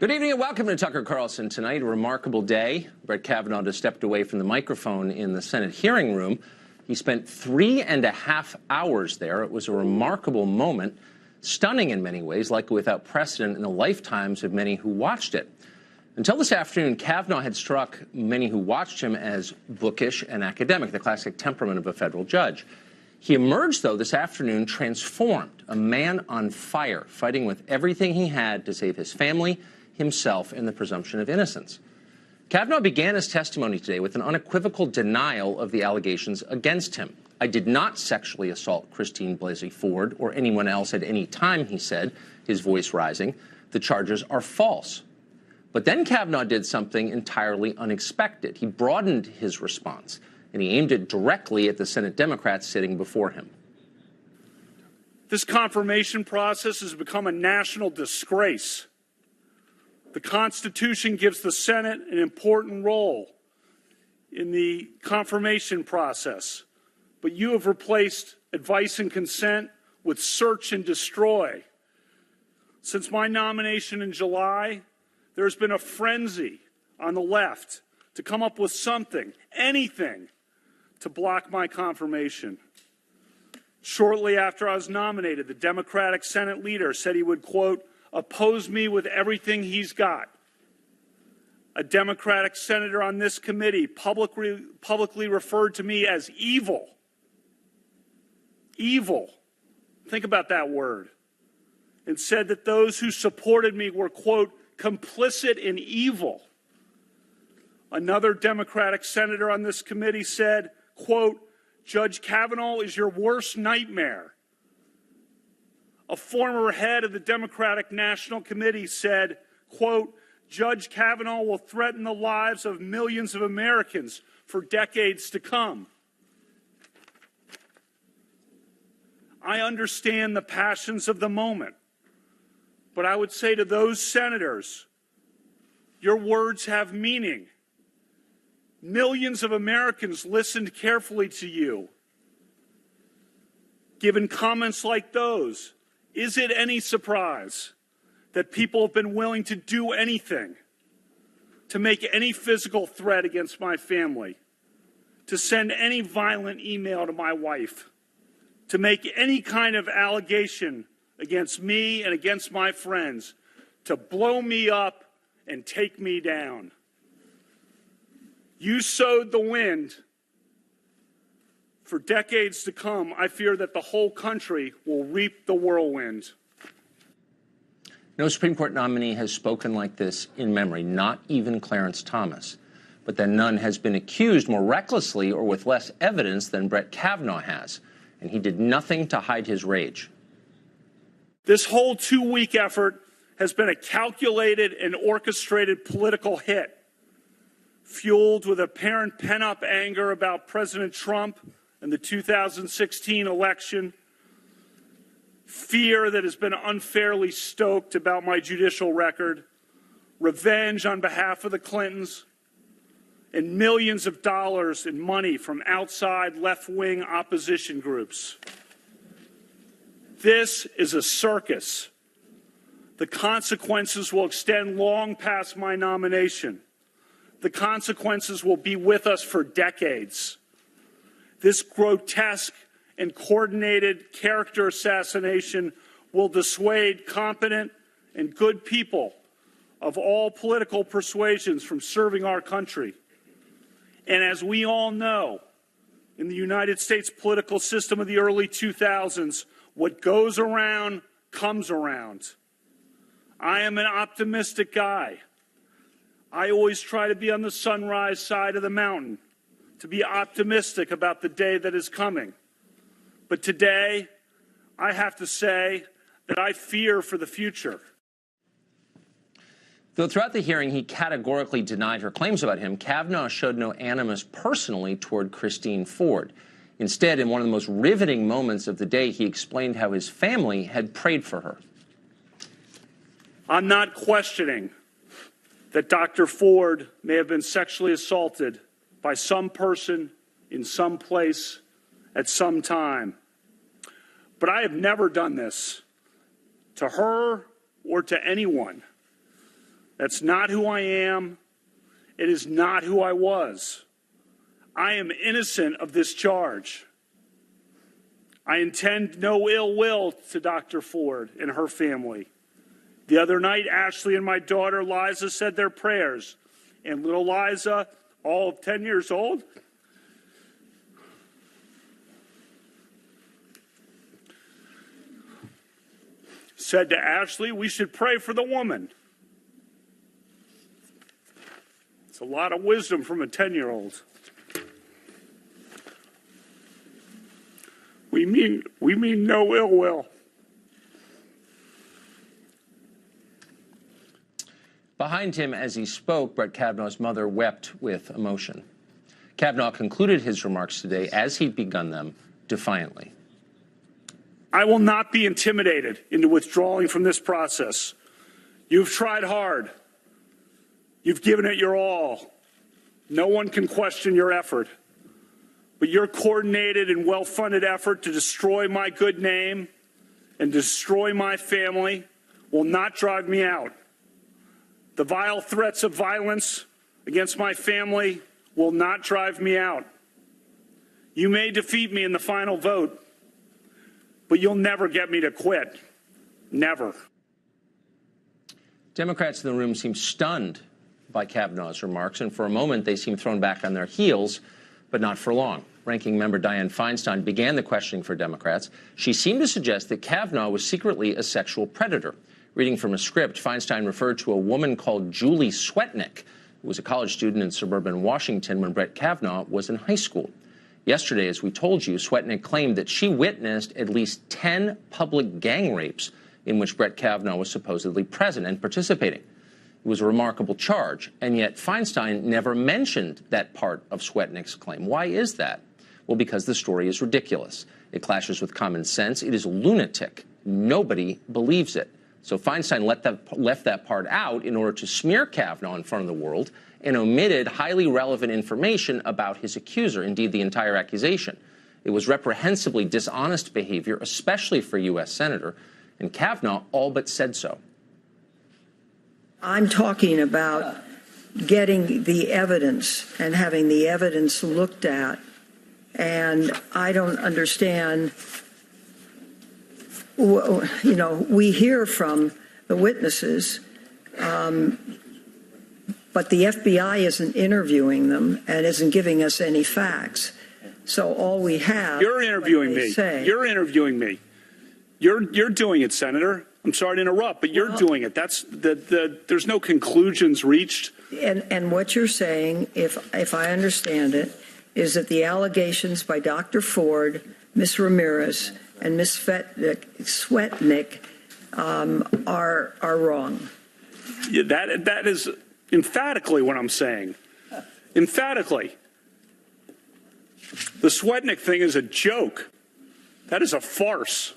Good evening and welcome to Tucker Carlson Tonight. A remarkable day. Brett Kavanaugh just stepped away from the microphone in the Senate hearing room. He spent 3.5 hours there. It was a remarkable moment, stunning in many ways, likely without precedent in the lifetimes of many who watched it. Until this afternoon, Kavanaugh had struck many who watched him as bookish and academic, the classic temperament of a federal judge. He emerged, though, this afternoon transformed, a man on fire, fighting with everything he had to save his family, himself, and the presumption of innocence. Kavanaugh began his testimony today with an unequivocal denial of the allegations against him. I did not sexually assault Christine Blasey Ford or anyone else at any time, he said, his voice rising. The charges are false. But then Kavanaugh did something entirely unexpected. He broadened his response, and he aimed it directly at the Senate Democrats sitting before him. This confirmation process has become a national disgrace. The Constitution gives the Senate an important role in the confirmation process, but you have replaced advice and consent with search and destroy. Since my nomination in July, there's been a frenzy on the left to come up with something, anything, to block my confirmation. Shortly after I was nominated, the Democratic Senate leader said he would, quote, oppose me with everything he's got. A Democratic senator on this committee publicly referred to me as evil. Evil. Think about that word. And said that those who supported me were, quote, complicit in evil. Another Democratic senator on this committee said, quote, Judge Kavanaugh is your worst nightmare. A former head of the Democratic National Committee said, quote, Judge Kavanaugh will threaten the lives of millions of Americans for decades to come. I understand the passions of the moment, but I would say to those senators, your words have meaning. Millions of Americans listened carefully to you. Given comments like those, is it any surprise that people have been willing to do anything, to make any physical threat against my family, to send any violent email to my wife, to make any kind of allegation against me and against my friends, to blow me up and take me down? You sowed the wind. For decades to come, I fear that the whole country will reap the whirlwind. No Supreme Court nominee has spoken like this in memory, not even Clarence Thomas. But then none has been accused more recklessly or with less evidence than Brett Kavanaugh has, and he did nothing to hide his rage. This whole 2-week effort has been a calculated and orchestrated political hit, fueled with apparent pent-up anger about President Trump and the 2016 election, fear that has been unfairly stoked about my judicial record, revenge on behalf of the Clintons, and millions of dollars in money from outside left-wing opposition groups. This is a circus. The consequences will extend long past my nomination. The consequences will be with us for decades. This grotesque and coordinated character assassination will dissuade competent and good people of all political persuasions from serving our country. And as we all know, in the United States political system of the early 2000s, what goes around comes around. I am an optimistic guy. I always try to be on the sunrise side of the mountain, to be optimistic about the day that is coming. But today, I have to say that I fear for the future. Though throughout the hearing he categorically denied her claims about him, Kavanaugh showed no animus personally toward Christine Ford. Instead, in one of the most riveting moments of the day, he explained how his family had prayed for her. I'm not questioning that Dr. Ford may have been sexually assaulted by some person in some place at some time. But I have never done this to her or to anyone. That's not who I am. It is not who I was. I am innocent of this charge. I intend no ill will to Dr. Ford and her family. The other night, Ashley and my daughter Liza said their prayers, and little Liza, all of 10 years old, said to Ashley, we should pray for the woman. It's a lot of wisdom from a 10-year-old. We mean no ill will. Behind him as he spoke, Brett Kavanaugh's mother wept with emotion. Kavanaugh concluded his remarks today, as he'd begun them, defiantly. I will not be intimidated into withdrawing from this process. You've tried hard. You've given it your all. No one can question your effort. But your coordinated and well-funded effort to destroy my good name and destroy my family will not drive me out. The vile threats of violence against my family will not drive me out. You may defeat me in the final vote, but you'll never get me to quit. Never. Democrats in the room seem stunned by Kavanaugh's remarks, and for a moment they seem thrown back on their heels, but not for long. Ranking member Dianne Feinstein began the questioning for Democrats. She seemed to suggest that Kavanaugh was secretly a sexual predator. Reading from a script, Feinstein referred to a woman called Julie Swetnick, who was a college student in suburban Washington when Brett Kavanaugh was in high school. Yesterday, as we told you, Swetnick claimed that she witnessed at least 10 public gang rapes in which Brett Kavanaugh was supposedly present and participating. It was a remarkable charge, and yet Feinstein never mentioned that part of Swetnick's claim. Why is that? Well, because the story is ridiculous. It clashes with common sense. It is lunatic. Nobody believes it. So Feinstein left that part out in order to smear Kavanaugh in front of the world and omitted highly relevant information about his accuser, indeed the entire accusation. It was reprehensibly dishonest behavior, especially for a U.S. senator, and Kavanaugh all but said so. I'm talking about getting the evidence and having the evidence looked at. And I don't understand, we hear from the witnesses, but the FBI isn't interviewing them and isn't giving us any facts. So all we have. You're interviewing me. You're interviewing me. You're doing it, Senator. I'm sorry to interrupt, but you're doing it. There's no conclusions reached. And what you're saying, if I understand it, is that the allegations by Dr. Ford, Ms. Ramirez, and Ms. Swetnick are wrong. Yeah, that is emphatically what I'm saying. Emphatically. The Swetnick thing is a joke. That is a farce.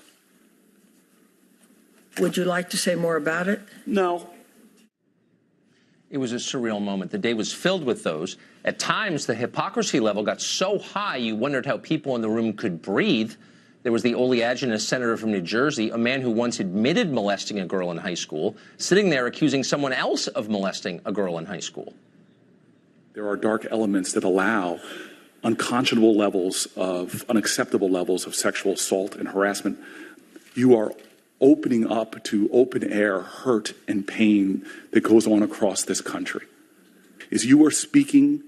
Would you like to say more about it? No. It was a surreal moment. The day was filled with those. At times, the hypocrisy level got so high you wondered how people in the room could breathe. There was the oleaginous senator from New Jersey, a man who once admitted molesting a girl in high school, sitting there accusing someone else of molesting a girl in high school. There are dark elements that allow unconscionable levels of, unacceptable levels of sexual assault and harassment. You are opening up to open air hurt and pain that goes on across this country. Is you are speaking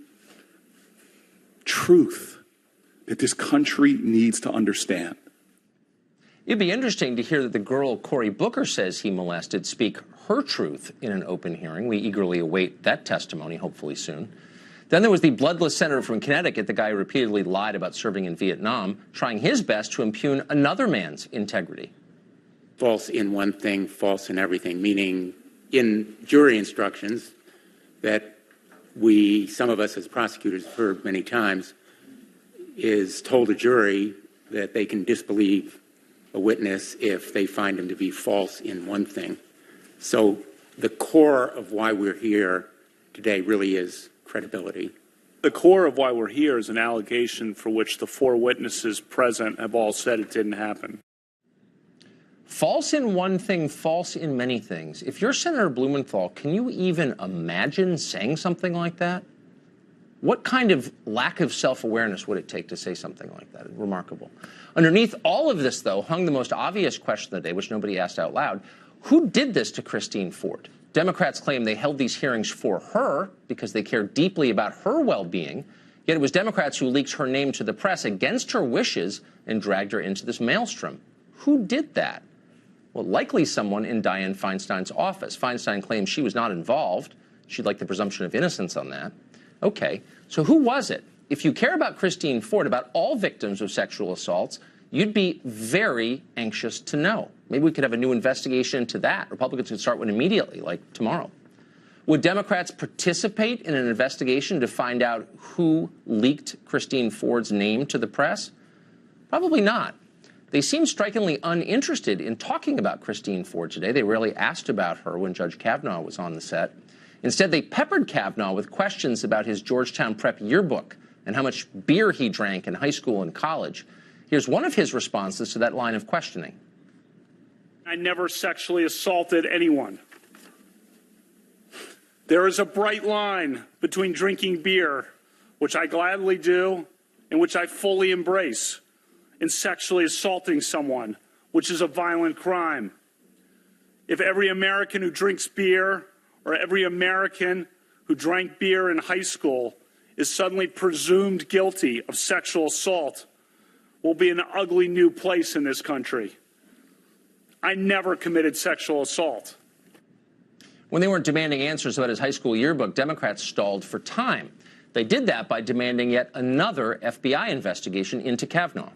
truth that this country needs to understand. It'd be interesting to hear that the girl Cory Booker says he molested speak her truth in an open hearing. We eagerly await that testimony, hopefully soon. Then there was the bloodless senator from Connecticut, the guy who repeatedly lied about serving in Vietnam, trying his best to impugn another man's integrity. False in one thing, false in everything, meaning in jury instructions that some of us as prosecutors have heard many times, is told a jury that they can disbelieve a witness if they find him to be false in one thing. So the core of why we're here today really is credibility. The core of why we're here is an allegation for which the 4 witnesses present have all said it didn't happen. False in one thing, false in many things. If you're Senator Blumenthal, can you even imagine saying something like that? What kind of lack of self-awareness would it take to say something like that? Remarkable. Underneath all of this, though, hung the most obvious question of the day, which nobody asked out loud. Who did this to Christine Ford? Democrats claim they held these hearings for her because they care deeply about her well-being. Yet it was Democrats who leaked her name to the press against her wishes and dragged her into this maelstrom. Who did that? Well, likely someone in Dianne Feinstein's office. Feinstein claims she was not involved. She'd like the presumption of innocence on that. Okay, so who was it? If you care about Christine Ford, about all victims of sexual assaults, you'd be very anxious to know. Maybe we could have a new investigation into that. Republicans could start one immediately, like tomorrow. Would Democrats participate in an investigation to find out who leaked Christine Ford's name to the press? Probably not. They seem strikingly uninterested in talking about Christine Ford today. They rarely asked about her when Judge Kavanaugh was on the set. Instead, they peppered Kavanaugh with questions about his Georgetown prep yearbook and how much beer he drank in high school and college. Here's one of his responses to that line of questioning. I never sexually assaulted anyone. There is a bright line between drinking beer, which I gladly do and which I fully embrace, and sexually assaulting someone, which is a violent crime. If every American who drinks beer or every American who drank beer in high school is suddenly presumed guilty of sexual assault, we'll be in an ugly new place in this country. I never committed sexual assault. When they weren't demanding answers about his high school yearbook, Democrats stalled for time. They did that by demanding yet another FBI investigation into Kavanaugh.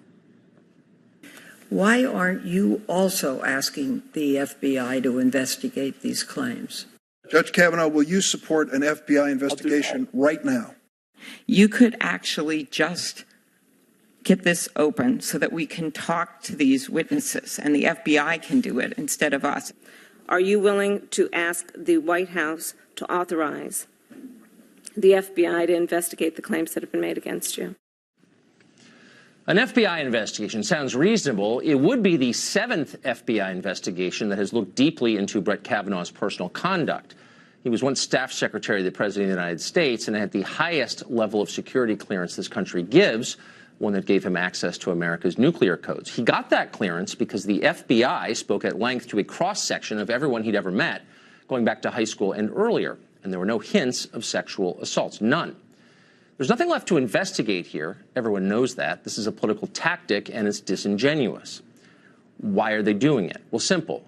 Why aren't you also asking the FBI to investigate these claims? Judge Kavanaugh, will you support an FBI investigation right now? You could actually just get this open so that we can talk to these witnesses and the FBI can do it instead of us. Are you willing to ask the White House to authorize the FBI to investigate the claims that have been made against you? An FBI investigation sounds reasonable. It would be the 7th FBI investigation that has looked deeply into Brett Kavanaugh's personal conduct. He was once staff secretary of the President of the United States and had the highest level of security clearance this country gives, one that gave him access to America's nuclear codes. He got that clearance because the FBI spoke at length to a cross-section of everyone he'd ever met, going back to high school and earlier, and there were no hints of sexual assaults, none. There's nothing left to investigate here. Everyone knows that. This is a political tactic, and it's disingenuous. Why are they doing it? Well, simple.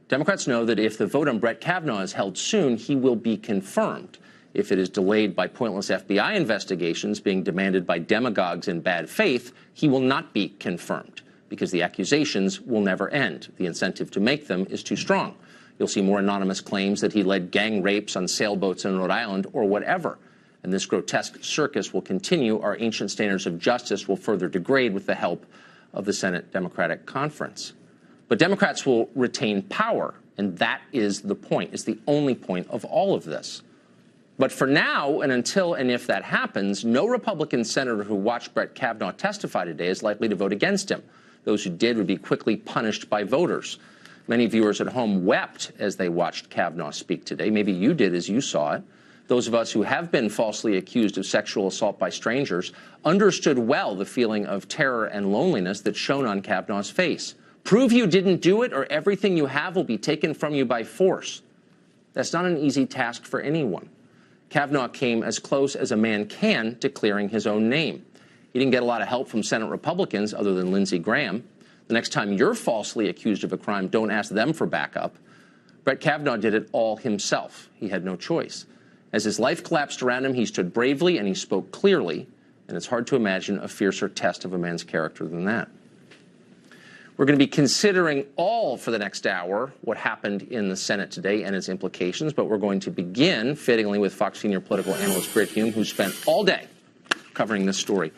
Democrats know that if the vote on Brett Kavanaugh is held soon, he will be confirmed. If it is delayed by pointless FBI investigations being demanded by demagogues in bad faith, he will not be confirmed because the accusations will never end. The incentive to make them is too strong. You'll see more anonymous claims that he led gang rapes on sailboats in Rhode Island or whatever. And this grotesque circus will continue. Our ancient standards of justice will further degrade with the help of the Senate Democratic Conference. But Democrats will retain power, and that is the point. It's the only point of all of this. But for now, and until and if that happens, no Republican senator who watched Brett Kavanaugh testify today is likely to vote against him. Those who did would be quickly punished by voters. Many viewers at home wept as they watched Kavanaugh speak today. Maybe you did as you saw it. Those of us who have been falsely accused of sexual assault by strangers understood well the feeling of terror and loneliness that shone on Kavanaugh's face. Prove you didn't do it, or everything you have will be taken from you by force. That's not an easy task for anyone. Kavanaugh came as close as a man can to clearing his own name. He didn't get a lot of help from Senate Republicans other than Lindsey Graham. The next time you're falsely accused of a crime, don't ask them for backup. Brett Kavanaugh did it all himself. He had no choice. As his life collapsed around him, he stood bravely and he spoke clearly, and it's hard to imagine a fiercer test of a man's character than that. We're going to be considering all for the next hour what happened in the Senate today and its implications, but we're going to begin, fittingly, with Fox senior political analyst Brit Hume, who spent all day covering this story.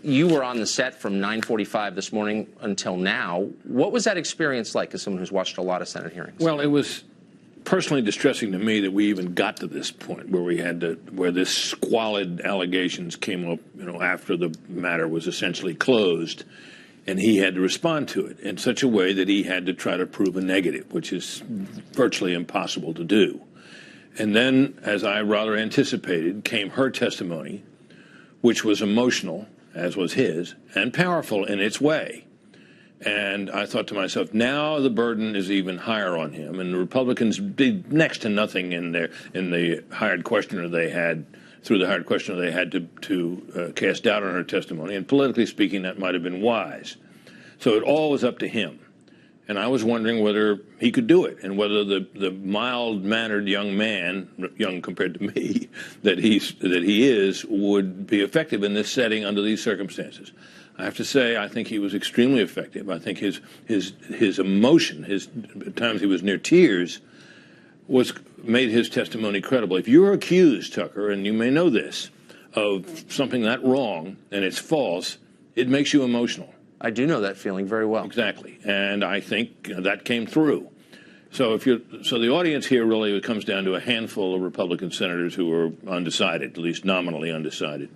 You were on the set from 9:45 this morning until now. What was that experience like as someone who's watched a lot of Senate hearings? Well, it was personally distressing to me that we even got to this point where we had to, where this squalid allegations came up, after the matter was essentially closed. And he had to respond to it in such a way that he had to try to prove a negative, which is virtually impossible to do. And then, as I rather anticipated, came her testimony, which was emotional, as was his, and powerful in its way. And I thought to myself, now the burden is even higher on him. And the Republicans did next to nothing in the hired questioner they had, through the hired questioner they had to cast doubt on her testimony. And politically speaking, that might have been wise. So it all was up to him. And I was wondering whether he could do it, and whether the mild-mannered young man, young compared to me, that he is, would be effective in this setting under these circumstances. I have to say, I think he was extremely effective. I think his emotion, at times he was near tears, made his testimony credible. If you're accused, Tucker, and you may know this, of something that wrong and it's false, it makes you emotional. I do know that feeling very well. Exactly, and I think that came through. So the audience here really, it comes down to a handful of Republican senators who are undecided, at least nominally undecided.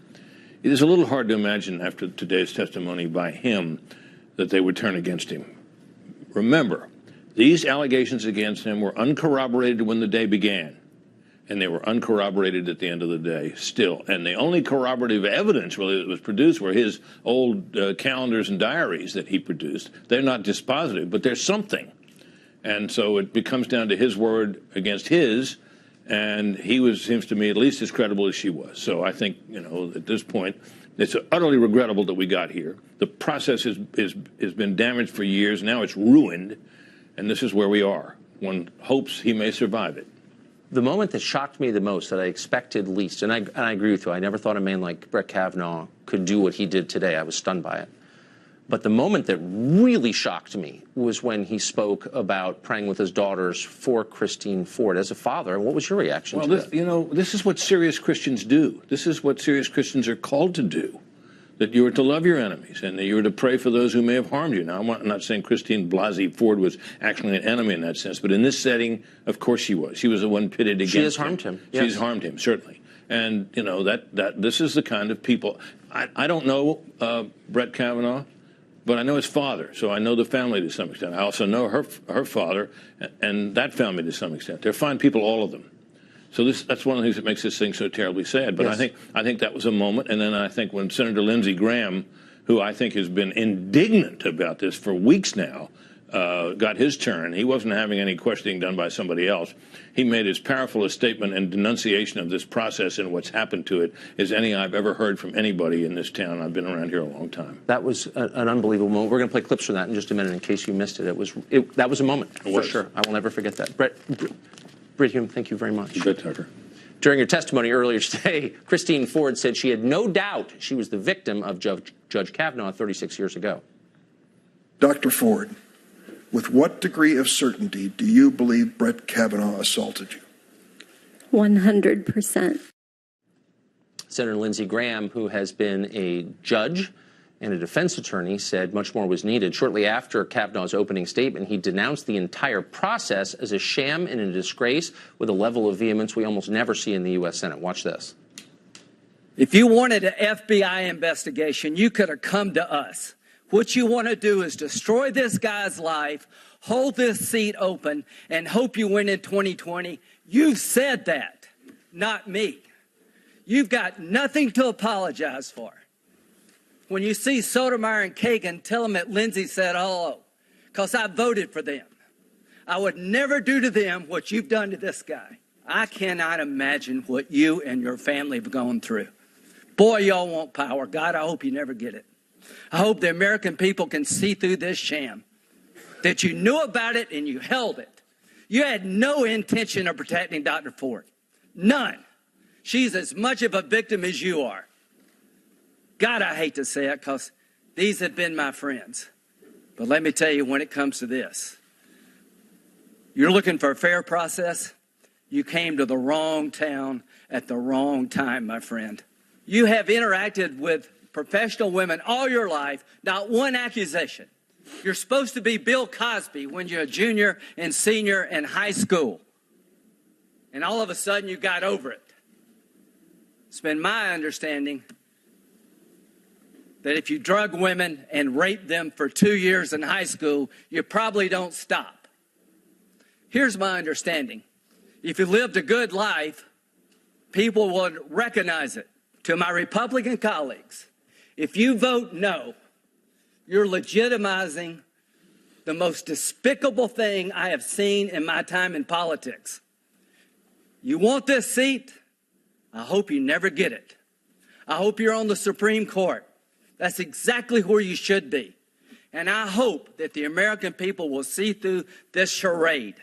It is a little hard to imagine after today's testimony by him that they would turn against him. Remember, these allegations against him were uncorroborated when the day began, and they were uncorroborated at the end of the day still. And the only corroborative evidence really that was produced were his old calendars and diaries that he produced. They're not dispositive, but there's something. And so it becomes down to his word against his, and he seems to me, at least as credible as she was. So I think, at this point, it's utterly regrettable that we got here. The process has been damaged for years. Now it's ruined, and this is where we are. One hopes he may survive it. The moment that shocked me the most, that I expected least, and I agree with you, I never thought a man like Brett Kavanaugh could do what he did today. I was stunned by it. But the moment that really shocked me was when he spoke about praying with his daughters for Christine Ford. As a father, what was your reaction to that? This is what serious Christians do. This is what serious Christians are called to do, that you are to love your enemies and that you are to pray for those who may have harmed you. Now, I'm not saying Christine Blasey Ford was actually an enemy in that sense, but in this setting, of course she was. She was the one pitted against him. She has harmed him. Yes. She's harmed him, certainly. And, that this is the kind of people. I don't know Brett Kavanaugh, but I know his father, so I know the family to some extent. I also know her father and that family to some extent. They're fine people, all of them. So that's one of the things that makes this thing so terribly sad. But yes. I think that was a moment. And then I think when Senator Lindsey Graham, who I think has been indignant about this for weeks now, got his turn, he wasn't having any questioning done by somebody else. He made as powerful a statement and denunciation of this process and what's happened to it as any I've ever heard from anybody in this town. I've been around here a long time. That was an unbelievable moment. We're going to play clips from that in just a minute in case you missed it. That was a moment, for sure. I will never forget that. Britt Hume, thank you very much. You bet, Tucker. During her testimony earlier today, Christine Ford said she had no doubt she was the victim of Judge Kavanaugh 36 years ago. Dr. Ford, with what degree of certainty do you believe Brett Kavanaugh assaulted you? 100%. Senator Lindsey Graham, who has been a judge and a defense attorney, said much more was needed. Shortly after Kavanaugh's opening statement, he denounced the entire process as a sham and a disgrace with a level of vehemence we almost never see in the U.S. Senate. Watch this. If you wanted an FBI investigation, you could have come to us. What you want to do is destroy this guy's life, hold this seat open, and hope you win in 2020. You've said that, not me. You've got nothing to apologize for. When you see Sotomayor and Kagan, tell them that Lindsey said hello, because I voted for them. I would never do to them what you've done to this guy. I cannot imagine what you and your family have gone through. Boy, y'all want power. God, I hope you never get it. I hope the American people can see through this sham, that you knew about it and you held it. You had no intention of protecting Dr. Ford. None. She's as much of a victim as you are. God, I hate to say it because these have been my friends. But let me tell you, when it comes to this, you're looking for a fair process. You came to the wrong town at the wrong time, my friend. You have interacted with professional women all your life, not one accusation. You're supposed to be Bill Cosby when you're a junior and senior in high school. And all of a sudden you got over it. It's been my understanding that if you drug women and rape them for 2 years in high school, you probably don't stop. Here's my understanding. If you lived a good life, people would recognize it. To my Republican colleagues, if you vote no, you're legitimizing the most despicable thing I have seen in my time in politics. You want this seat? I hope you never get it. I hope you're on the Supreme Court. That's exactly where you should be. And I hope that the American people will see through this charade.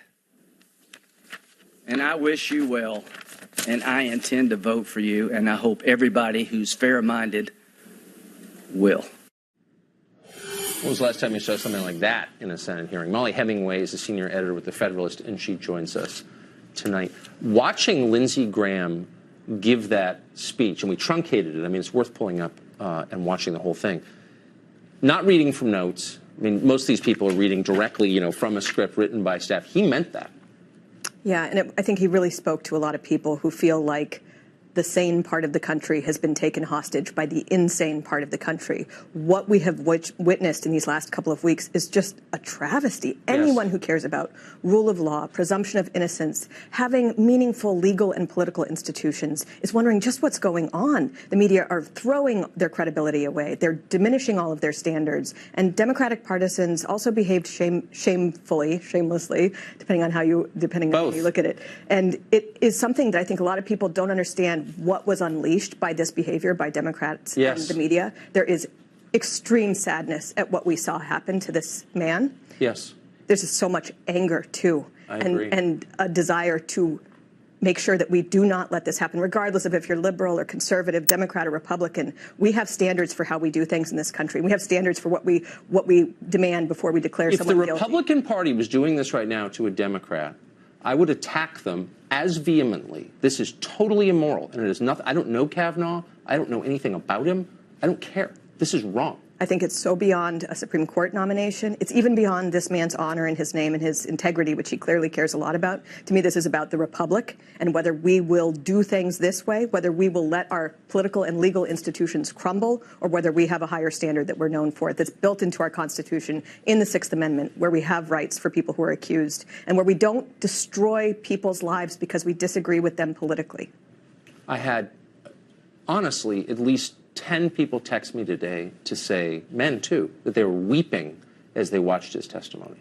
And I wish you well. And I intend to vote for you, and I hope everybody who's fair-minded will. When was the last time you saw something like that in a Senate hearing? Molly Hemingway is a senior editor with The Federalist, and she joins us tonight. Watching Lindsey Graham give that speech, and we truncated it. I mean, it's worth pulling up and watching the whole thing. Not reading from notes. I mean, most of these people are reading directly, from a script written by staff. He meant that. Yeah, and I think he really spoke to a lot of people who feel like the sane part of the country has been taken hostage by the insane part of the country. What we have witnessed in these last couple of weeks is just a travesty. Yes. Anyone who cares about rule of law, presumption of innocence, having meaningful legal and political institutions is wondering just what's going on. The media are throwing their credibility away. They're diminishing all of their standards. And Democratic partisans also behaved shamelessly, depending on how you look at it. And it is something that I think a lot of people don't understand what was unleashed by this behavior by Democrats and the media. There is extreme sadness at what we saw happen to this man. Yes. There's just so much anger, too, and a desire to make sure that we do not let this happen, regardless of if you're liberal or conservative, Democrat or Republican. We have standards for how we do things in this country. We have standards for what we demand before we declare someone guilty. If the Republican Party was doing this right now to a Democrat, I would attack them as vehemently. This is totally immoral, and it is nothing. I don't know Kavanaugh. I don't know anything about him. I don't care. This is wrong. I think it's so beyond a Supreme Court nomination. It's even beyond this man's honor and his name and his integrity, which he clearly cares a lot about. To me, this is about the Republic and whether we will do things this way, whether we will let our political and legal institutions crumble, or whether we have a higher standard that we're known for that's built into our Constitution in the Sixth Amendment, where we have rights for people who are accused and where we don't destroy people's lives because we disagree with them politically. I had, honestly, at least 10 people text me today to say, men too, that they were weeping as they watched his testimony.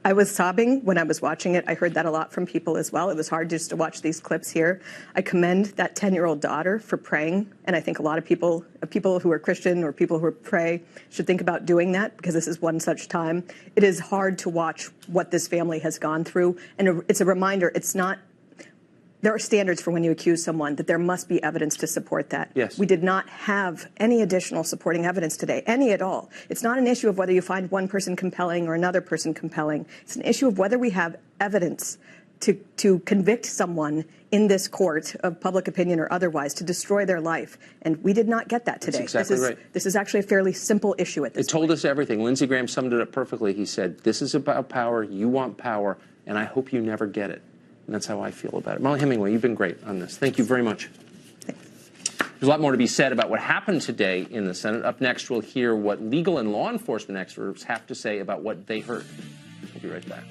I was sobbing when I was watching it. I heard that a lot from people as well. It was hard just to watch these clips here. I commend that 10-year-old daughter for praying, and I think a lot of people who are Christian or people who pray should think about doing that, because this is one such time. It is hard to watch what this family has gone through, and it's a reminder, there are standards for when you accuse someone, that there must be evidence to support that. Yes. We did not have any additional supporting evidence today, any at all. It's not an issue of whether you find one person compelling or another person compelling. It's an issue of whether we have evidence to convict someone in this court of public opinion or otherwise, to destroy their life. And we did not get that today. That's exactly right. This is actually a fairly simple issue at this point. It told us everything. Lindsey Graham summed it up perfectly. He said, this is about power, you want power, and I hope you never get it. And that's how I feel about it. Molly Hemingway, you've been great on this. Thank you very much. There's a lot more to be said about what happened today in the Senate. Up next, we'll hear what legal and law enforcement experts have to say about what they heard. We'll be right back.